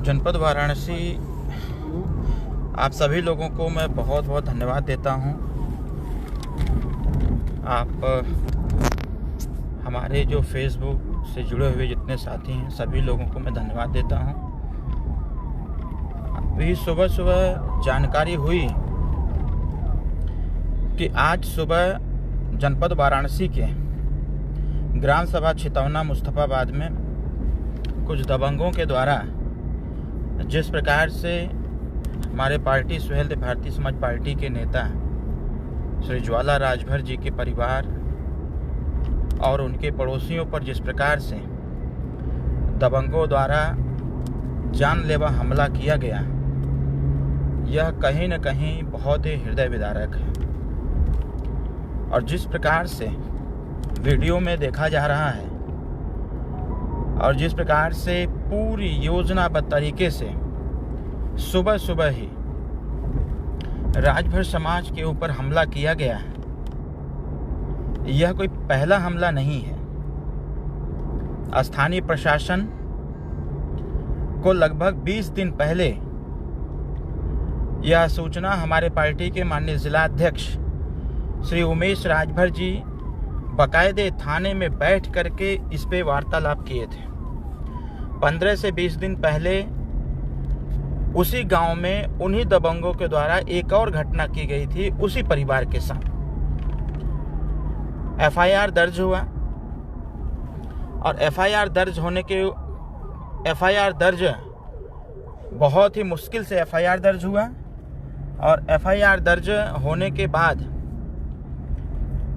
जनपद वाराणसी आप सभी लोगों को मैं बहुत बहुत धन्यवाद देता हूं। आप हमारे जो फेसबुक से जुड़े हुए जितने साथी हैं सभी लोगों को मैं धन्यवाद देता हूं। अभी सुबह सुबह जानकारी हुई कि आज सुबह जनपद वाराणसी के ग्राम सभा छितौना मुस्तफाबाद में कुछ दबंगों के द्वारा जिस प्रकार से हमारे पार्टी सुहेलदेव भारतीय समाज पार्टी के नेता श्री ज्वाला राजभर जी के परिवार और उनके पड़ोसियों पर जिस प्रकार से दबंगों द्वारा जानलेवा हमला किया गया, यह कहीं न कहीं बहुत ही हृदय विदारक है। और जिस प्रकार से वीडियो में देखा जा रहा है और जिस प्रकार से पूरी योजनाबद्ध तरीके से सुबह सुबह ही राजभर समाज के ऊपर हमला किया गया है, यह कोई पहला हमला नहीं है। स्थानीय प्रशासन को लगभग 20 दिन पहले यह सूचना हमारे पार्टी के माननीय जिला अध्यक्ष श्री उमेश राजभर जी बाकायदे थाने में बैठ करके इस पे वार्तालाप किए थे। 15 से 20 दिन पहले उसी गांव में उन्हीं दबंगों के द्वारा एक और घटना की गई थी उसी परिवार के साथ। एफआईआर दर्ज हुआ और एफआईआर दर्ज बहुत ही मुश्किल से एफआईआर दर्ज हुआ और एफआईआर दर्ज होने के बाद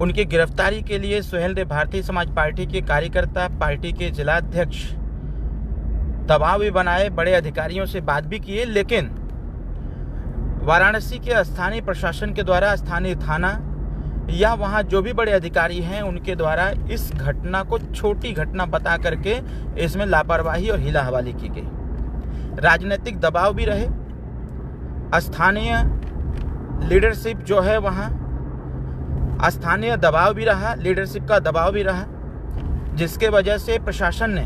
उनकी गिरफ्तारी के लिए सुहेलदेव भारतीय समाज पार्टी के कार्यकर्ता, पार्टी के जिला अध्यक्ष दबाव भी बनाए, बड़े अधिकारियों से बात भी किए, लेकिन वाराणसी के स्थानीय प्रशासन के द्वारा स्थानीय थाना या वहां जो भी बड़े अधिकारी हैं उनके द्वारा इस घटना को छोटी घटना बता करके इसमें लापरवाही और हिला हवाली की गई। राजनीतिक दबाव भी रहे, स्थानीय लीडरशिप जो है वहां स्थानीय दबाव भी रहा, लीडरशिप का दबाव भी रहा, जिसके वजह से प्रशासन ने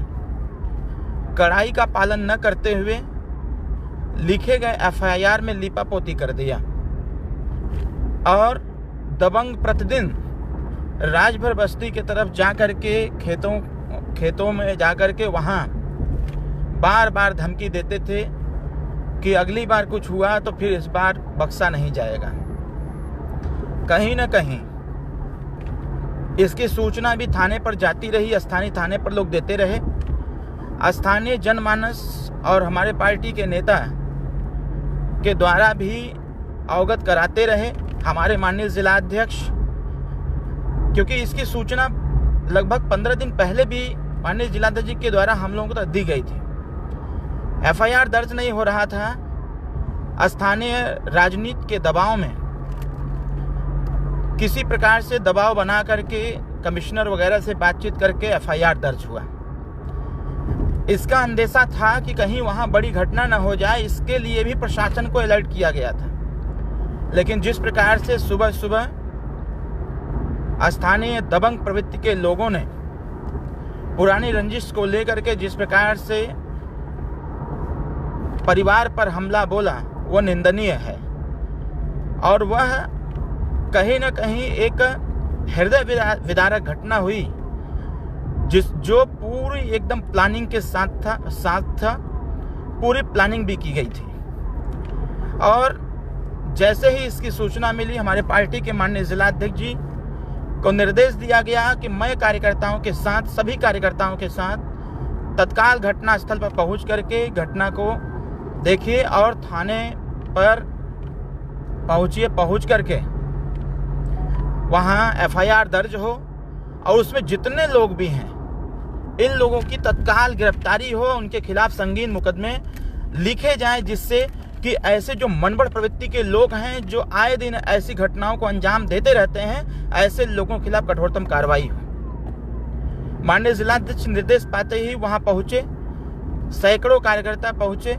कड़ाई का पालन न करते हुए लिखे गए एफआईआर में लीपापोती कर दिया और दबंग प्रतिदिन राजभर बस्ती की तरफ जाकर के खेतों में जाकर के वहां बार बार धमकी देते थे कि अगली बार कुछ हुआ तो फिर इस बार बख्शा नहीं जाएगा। कहीं न कहीं इसकी सूचना भी थाने पर जाती रही, स्थानीय थाने पर लोग देते रहे, स्थानीय जनमानस और हमारे पार्टी के नेता के द्वारा भी अवगत कराते रहे हमारे माननीय जिला अध्यक्ष, क्योंकि इसकी सूचना लगभग 15 दिन पहले भी माननीय जिलाध्यक्ष जी के द्वारा हम लोगों को दी गई थी। एफआईआर दर्ज नहीं हो रहा था, स्थानीय राजनीति के दबाव में किसी प्रकार से दबाव बना करके कमिश्नर वगैरह से बातचीत करके एफआईआर दर्ज हुआ। इसका अंदेशा था कि कहीं वहां बड़ी घटना न हो जाए, इसके लिए भी प्रशासन को अलर्ट किया गया था। लेकिन जिस प्रकार से सुबह सुबह स्थानीय दबंग प्रवृत्ति के लोगों ने पुरानी रंजिश को लेकर के जिस प्रकार से परिवार पर हमला बोला, वह निंदनीय है और वह कहीं न कहीं एक हृदय विदारक घटना हुई जो पूरी एकदम प्लानिंग के साथ था, पूरी प्लानिंग भी की गई थी। और जैसे ही इसकी सूचना मिली, हमारे पार्टी के माननीय जिला अध्यक्ष जी को निर्देश दिया गया कि मैं कार्यकर्ताओं के साथ, सभी कार्यकर्ताओं के साथ तत्काल घटना स्थल पर पहुंच करके घटना को देखिए और थाने पर पहुंच करके वहां एफआईआर दर्ज हो और उसमें जितने लोग भी हैं इन लोगों की तत्काल गिरफ्तारी हो, उनके खिलाफ संगीन मुकदमे लिखे जाएं, जिससे कि ऐसे जो मनगढ़ प्रवृत्ति के लोग हैं जो आए दिन ऐसी घटनाओं को अंजाम देते रहते हैं, ऐसे लोगों के खिलाफ कठोरतम कार्रवाई हो। माननीय जिलाध्यक्ष निर्देश पाते ही वहां पहुंचे, सैकड़ों कार्यकर्ता पहुंचे।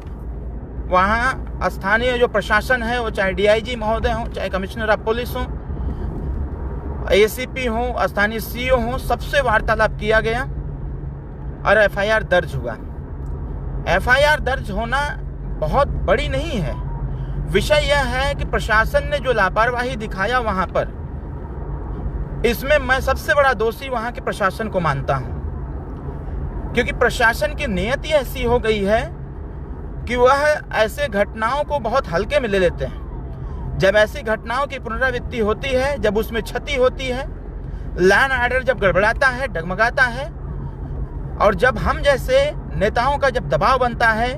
वहां स्थानीय जो प्रशासन है, वो चाहे डीआईजी महोदय हो, चाहे कमिश्नर ऑफ पुलिस हो, एसीपी हो, स्थानीय सीओ हो, सबसे वार्तालाप किया गया और एफआईआर दर्ज हुआ। एफआईआर दर्ज होना बहुत बड़ी नहीं है। विषय यह है कि प्रशासन ने जो लापरवाही दिखाया वहां पर, इसमें मैं सबसे बड़ा दोषी वहां के प्रशासन को मानता हूं, क्योंकि प्रशासन की नियति ऐसी हो गई है कि वह ऐसे घटनाओं को बहुत हल्के में ले लेते हैं। जब ऐसी घटनाओं की पुनरावृत्ति होती है, जब उसमें क्षति होती है, लॉ एंड ऑर्डर जब गड़बड़ाता है, डगमगाता है, और जब हम जैसे नेताओं का जब दबाव बनता है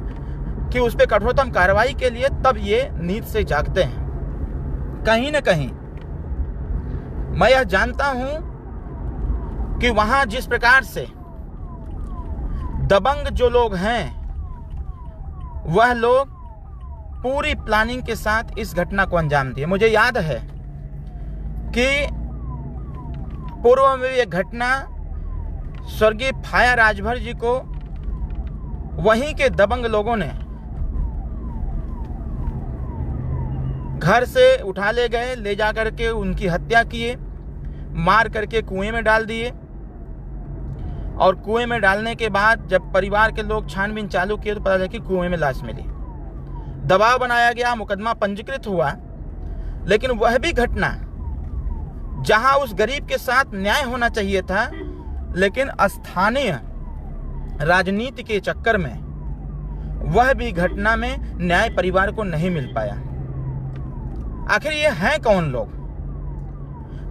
कि उस पर कठोरतम कार्रवाई के लिए, तब ये नींद से जागते हैं। कहीं न कहीं मैं यह जानता हूं कि वहां जिस प्रकार से दबंग जो लोग हैं, वह लोग पूरी प्लानिंग के साथ इस घटना को अंजाम दिए। मुझे याद है कि पूर्व में एक घटना स्वर्गीय फाया राजभर जी को वहीं के दबंग लोगों ने घर से उठा ले गए, ले जा करके उनकी हत्या किए, मार करके कुएं में डाल दिए। और कुएं में डालने के बाद जब परिवार के लोग छानबीन चालू किए तो पता चला कि कुएं में लाश मिली। दबाव बनाया गया, मुकदमा पंजीकृत हुआ, लेकिन वह भी घटना जहां उस गरीब के साथ न्याय होना चाहिए था, लेकिन स्थानीय राजनीति के चक्कर में वह भी घटना में न्याय परिवार को नहीं मिल पाया। आखिर ये हैं कौन लोग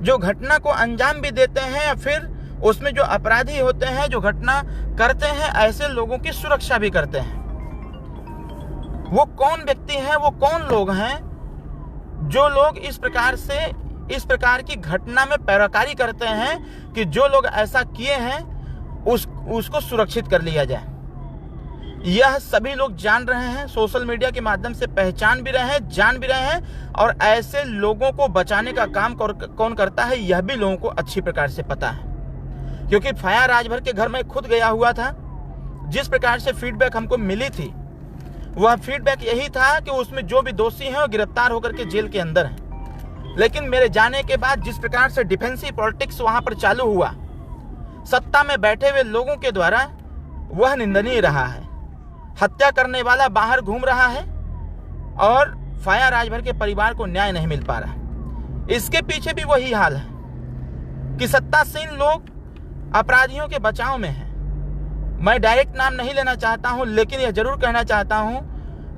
जो घटना को अंजाम भी देते हैं, या फिर उसमें जो अपराधी होते हैं, जो घटना करते हैं, ऐसे लोगों की सुरक्षा भी करते हैं? वो कौन व्यक्ति हैं, वो कौन लोग हैं जो लोग इस प्रकार की घटना में पैरोकारी करते हैं कि जो लोग ऐसा किए हैं उसको सुरक्षित कर लिया जाए? यह सभी लोग जान रहे हैं, सोशल मीडिया के माध्यम से पहचान भी रहे हैं, जान भी रहे हैं, और ऐसे लोगों को बचाने का काम कौन करता है, यह भी लोगों को अच्छी प्रकार से पता है। क्योंकि फाया राजभर के घर में खुद गया हुआ था। जिस प्रकार से फीडबैक हमको मिली थी, वह फीडबैक यही था कि उसमें जो भी दोषी हैं वो गिरफ्तार होकर के जेल के अंदर हैं। लेकिन मेरे जाने के बाद जिस प्रकार से डिफेंसिव पॉलिटिक्स वहां पर चालू हुआ, सत्ता में बैठे हुए लोगों के द्वारा, वह निंदनीय रहा है। हत्या करने वाला बाहर घूम रहा है और फाया राजभर के परिवार को न्याय नहीं मिल पा रहा। इसके पीछे भी वही हाल है कि सत्तासीन लोग अपराधियों के बचाव में हैं। मैं डायरेक्ट नाम नहीं लेना चाहता हूं, लेकिन यह जरूर कहना चाहता हूं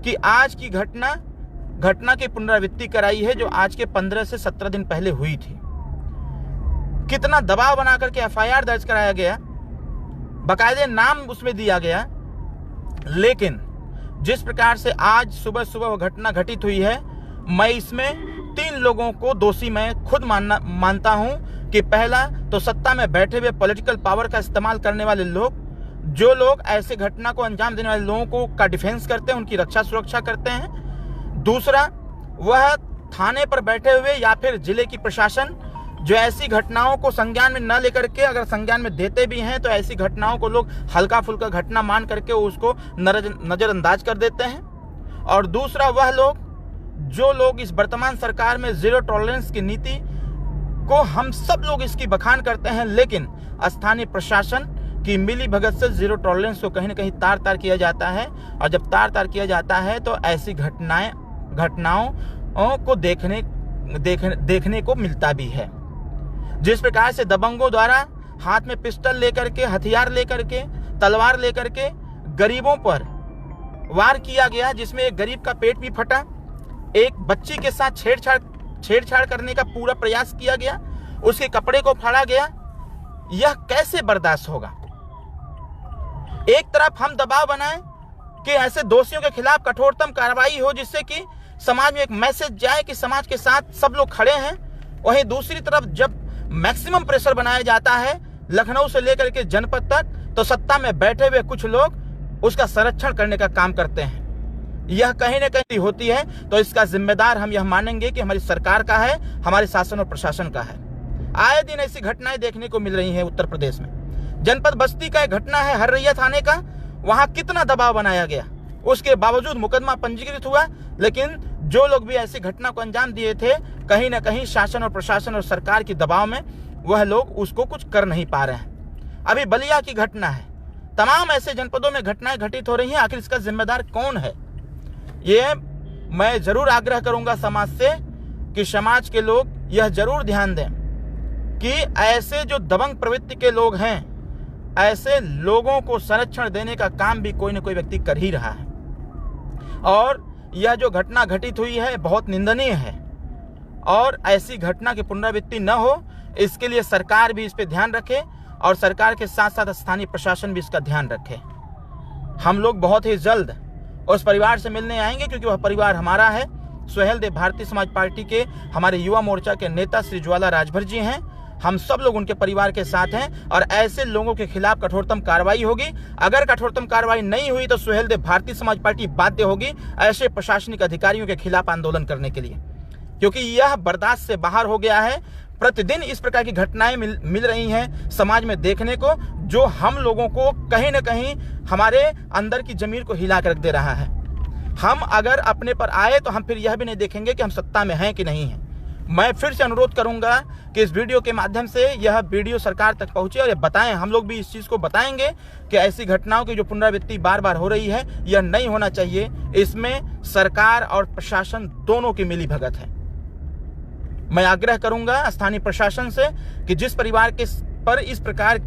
कि आज की घटना की पुनरावृत्ति कराई है, जो आज के 15 से 17 दिन पहले हुई थी। कितना दबाव बना करके एफआईआर दर्ज कराया गया, बाकायदे नाम उसमें दिया गया, लेकिन जिस प्रकार से आज सुबह वह घटना घटित हुई है, मैं इसमें 3 लोगों को दोषी मैं खुद मानता हूं कि पहला तो सत्ता में बैठे हुए पॉलिटिकल पावर का इस्तेमाल करने वाले लोग, जो लोग ऐसे घटना को अंजाम देने वाले लोगों को का डिफेंस करते हैं, उनकी रक्षा सुरक्षा करते हैं। दूसरा, वह थाने पर बैठे हुए या फिर जिले की प्रशासन, जो ऐसी घटनाओं को संज्ञान में न लेकर के, अगर संज्ञान में देते भी हैं तो ऐसी घटनाओं को लोग हल्का फुल्का घटना मान करके उसको नजरअंदाज कर देते हैं। और दूसरा, वह लोग जो लोग इस वर्तमान सरकार में जीरो टॉलरेंस की नीति को हम सब लोग इसकी बखान करते हैं, लेकिन स्थानीय प्रशासन की मिली भगत से जीरो टॉलरेंस को कहीं ना कहीं तार तार किया जाता है। और जब तार तार किया जाता है तो ऐसी घटनाओं को देखने को मिलता भी है। जिस प्रकार से दबंगों द्वारा हाथ में पिस्टल लेकर के, हथियार लेकर के, तलवार लेकर के गरीबों पर वार किया गया, जिसमें एक गरीब का पेट भी फटा, एक बच्ची के साथ छेड़छाड़ करने का पूरा प्रयास किया गया, उसके कपड़े को फाड़ा गया, यह कैसे बर्दाश्त होगा? एक तरफ हम दबाव बनाएं कि ऐसे दोषियों के खिलाफ कठोरतम कार्रवाई हो, जिससे कि समाज में एक मैसेज जाए कि समाज के साथ सब लोग खड़े हैं। वहीं दूसरी तरफ जब मैक्सिमम प्रेशर बनाया जाता है लखनऊ से लेकर के जनपद तक, तो सत्ता में बैठे हुए कुछ लोग उसका संरक्षण करने का काम करते हैं। यह कहीं न कहीं होती है तो इसका जिम्मेदार हम यह मानेंगे कि हमारी सरकार का है, हमारे शासन और प्रशासन का है। आए दिन ऐसी घटनाएं देखने को मिल रही हैं उत्तर प्रदेश में। जनपद बस्ती का एक घटना है हररैया थाने का, वहां कितना दबाव बनाया गया, उसके बावजूद मुकदमा पंजीकृत हुआ, लेकिन जो लोग भी ऐसी घटना को अंजाम दिए थे, कहीं ना कहीं शासन और प्रशासन और सरकार के दबाव में वह लोग उसको कुछ कर नहीं पा रहे हैं। अभी बलिया की घटना है, तमाम ऐसे जनपदों में घटनाएं घटित हो रही हैं। आखिर इसका जिम्मेदार कौन है? ये मैं जरूर आग्रह करूंगा समाज से कि समाज के लोग यह जरूर ध्यान दें कि ऐसे जो दबंग प्रवृत्ति के लोग हैं, ऐसे लोगों को संरक्षण देने का काम भी कोई न कोई व्यक्ति कर ही रहा है। और यह जो घटना घटित हुई है बहुत निंदनीय है और ऐसी घटना की पुनरावृत्ति न हो, इसके लिए सरकार भी इस पे ध्यान रखे और सरकार के साथ साथ स्थानीय प्रशासन भी इसका ध्यान रखे। हम लोग बहुत ही जल्द उस परिवार से मिलने आएंगे, क्योंकि वह परिवार हमारा है। सुहेल देव भारतीय समाज पार्टी के हमारे युवा मोर्चा के नेता श्री ज्वाला राजभर जी हैं। हम सब लोग उनके परिवार के साथ हैं और ऐसे लोगों के खिलाफ कठोरतम कार्रवाई होगी। अगर कठोरतम कार्रवाई नहीं हुई तो सुहेल देव भारतीय समाज पार्टी बाध्य होगी ऐसे प्रशासनिक अधिकारियों के खिलाफ आंदोलन करने के लिए, क्योंकि यह बर्दाश्त से बाहर हो गया है। प्रतिदिन इस प्रकार की घटनाएं मिल रही हैं समाज में देखने को, जो हम लोगों को कहीं न कहीं हमारे अंदर की जमीर को हिला कर रख दे रहा है। हम अगर अपने पर आए तो हम फिर यह भी नहीं देखेंगे कि हम सत्ता में हैं कि नहीं हैं। मैं फिर से अनुरोध करूंगा कि इस वीडियो के माध्यम से यह वीडियो सरकार तक पहुंचे और ये बताएं, हम लोग भी इस चीज को बताएंगे कि ऐसी घटनाओं की जो पुनरावृत्ति बार बार हो रही है यह नहीं होना चाहिए। इसमें सरकार और प्रशासन दोनों की मिली भगत है। मैं आग्रह करूंगा स्थानीय प्रशासन से कि जिस परिवार के पर इस प्रकार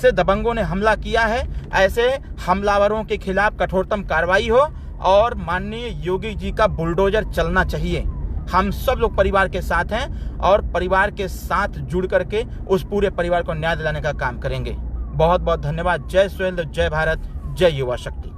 से दबंगों ने हमला किया है, ऐसे हमलावरों के खिलाफ कठोरतम कार्रवाई हो और माननीय योगी जी का बुलडोजर चलना चाहिए। हम सब लोग परिवार के साथ हैं और परिवार के साथ जुड़ करके उस पूरे परिवार को न्याय दिलाने का काम करेंगे। बहुत बहुत धन्यवाद। जय सुहेल देव, जय भारत, जय युवा शक्ति।